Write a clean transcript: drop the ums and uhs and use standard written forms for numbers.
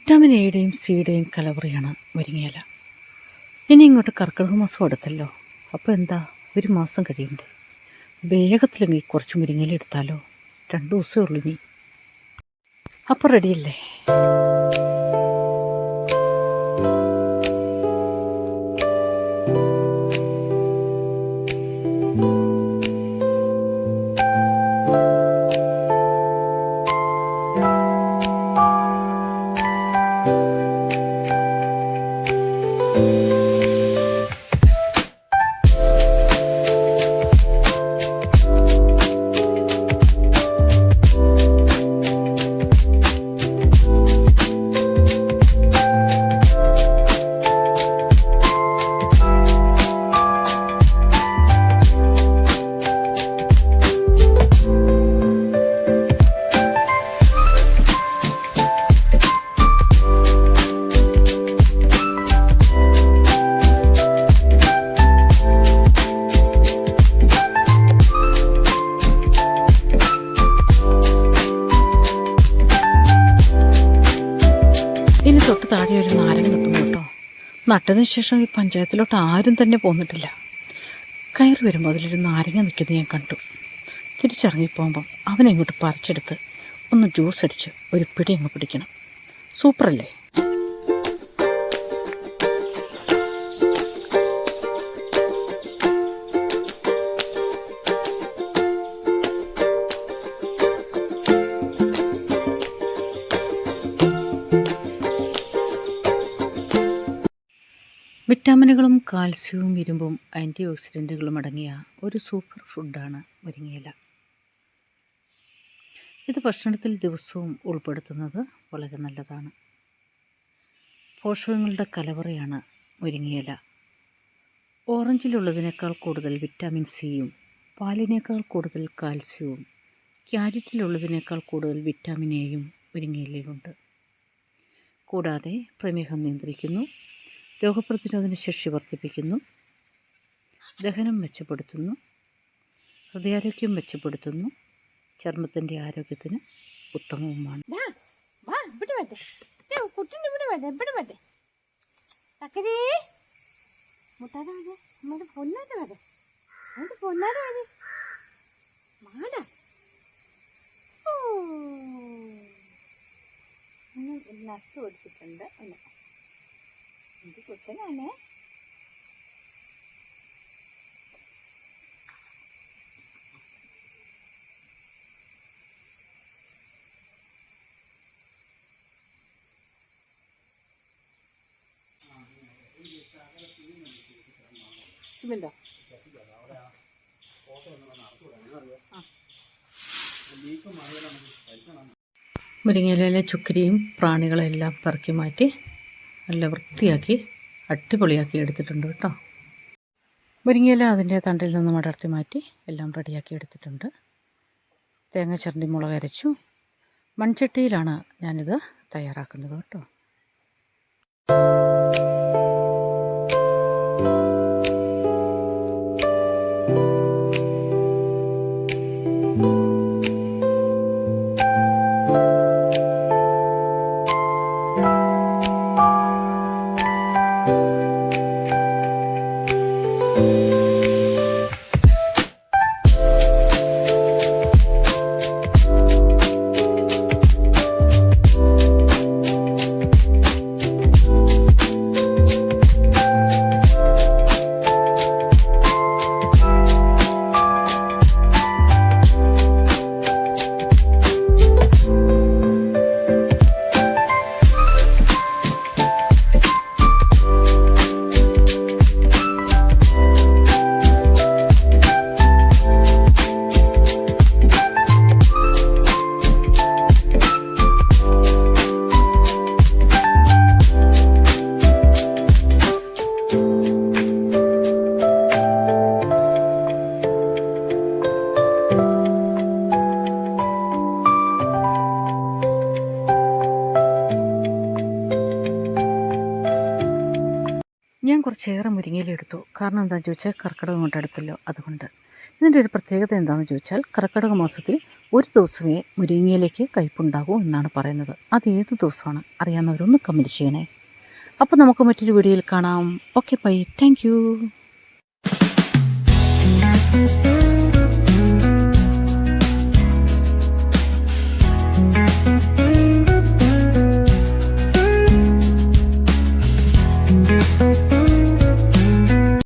Vitamin എയുടെയും സിയുടെയും കലവറിയാണ് മുരിങ്ങയില. ഇനി ഇങ്ങോട്ട് കർക്കിടക മാസം അടുത്തല്ലോ. അപ്പോൾ എന്താ, ഒരു മാസം കഴിയണ്ടേ? വേഗത്തിലെങ്കിൽ കുറച്ച് മുരിങ്ങയില എടുത്താലോ? 2 ദിവസമേ ഉള്ളൂ ഇനി. അപ്പോൾ റെഡിയല്ലേ? ഇനി തൊട്ട് താഴെ ഒരു നാരങ്ങ കിട്ടും കേട്ടോ. നട്ടതിന് ശേഷം ഈ പഞ്ചായത്തിലോട്ട് ആരും തന്നെ പോന്നിട്ടില്ല. കയറി വരുമ്പോൾ അതിലൊരു നാരങ്ങ നിൽക്കുന്നത് ഞാൻ കണ്ടു. തിരിച്ചിറങ്ങിപ്പോകുമ്പം അവനെങ്ങോട്ട് പറിച്ചെടുത്ത് ഒന്ന് ജ്യൂസ് അടിച്ച് ഒരു പിടി അങ്ങ് പിടിക്കണം. സൂപ്പറല്ലേ? വിറ്റാമിനുകളും കാൽസ്യവും ഇരുമ്പും ആൻറ്റി ഓക്സിഡൻറ്റുകളും അടങ്ങിയ ഒരു സൂപ്പർ ഫുഡാണ് മുരിങ്ങയില. ഇത് ഭക്ഷണത്തിൽ ദിവസവും ഉൾപ്പെടുത്തുന്നത് വളരെ നല്ലതാണ്. പോഷകങ്ങളുടെ കലവറയാണ് മുരിങ്ങയില. ഓറഞ്ചിലുള്ളതിനേക്കാൾ കൂടുതൽ വിറ്റാമിൻ സിയും പാലിനേക്കാൾ കൂടുതൽ കാൽസ്യവും ക്യാരറ്റിലുള്ളതിനേക്കാൾ കൂടുതൽ വിറ്റാമിൻ എയും മുരിങ്ങയിലയിലുണ്ട്. കൂടാതെ പ്രമേഹം നിയന്ത്രിക്കുന്നു, രോഗപ്രതിരോധന ശേഷി വർദ്ധിപ്പിക്കുന്നു, ദഹനം മെച്ചപ്പെടുത്തുന്നു, ഹൃദയാരോഗ്യം മെച്ചപ്പെടുത്തുന്നു, ചർമ്മത്തിൻ്റെ ആരോഗ്യത്തിന് ഉത്തമവുമാണ്. നസ് കൊടുത്തിട്ടുണ്ട്. ഇത് കുത്തനാണ്. സിമെന്റോ? മുരിങ്ങയിലയിലെ ചുക്കരിയും പ്രാണികളെല്ലാം പറക്കി മാറ്റി നല്ല വൃത്തിയാക്കി അടിപൊളിയാക്കി എടുത്തിട്ടുണ്ട് കേട്ടോ. മുരിങ്ങയില അതിൻ്റെ തണ്ടിൽ നിന്ന് മടർത്തി മാറ്റി എല്ലാം റെഡിയാക്കി എടുത്തിട്ടുണ്ട്. തേങ്ങ ചിരണ്ടി മുളക് അരച്ചു. മൺചട്ടിയിലാണ് ഞാനിത് തയ്യാറാക്കുന്നത് കേട്ടോ. ഞാൻ കുറച്ചേറെ മുരിങ്ങയില എടുത്തു. കാരണം എന്താണെന്ന് ചോദിച്ചാൽ കർക്കിടകം കൊണ്ട് അടുത്തല്ലോ, അതുകൊണ്ട്. ഇതിൻ്റെ ഒരു പ്രത്യേകത എന്താണെന്ന് ചോദിച്ചാൽ കർക്കിടക മാസത്തിൽ ഒരു ദിവസമേ മുരിങ്ങയിലേക്ക് കയ്പുണ്ടാകൂ എന്നാണ് പറയുന്നത്. അത് ഏത് ദിവസമാണ് അറിയാവുന്നവരൊന്ന് കമൻറ്റ് ചെയ്യണേ. അപ്പോൾ നമുക്ക് മറ്റൊരു വീഡിയോയിൽ കാണാം. Okay bye, thank you.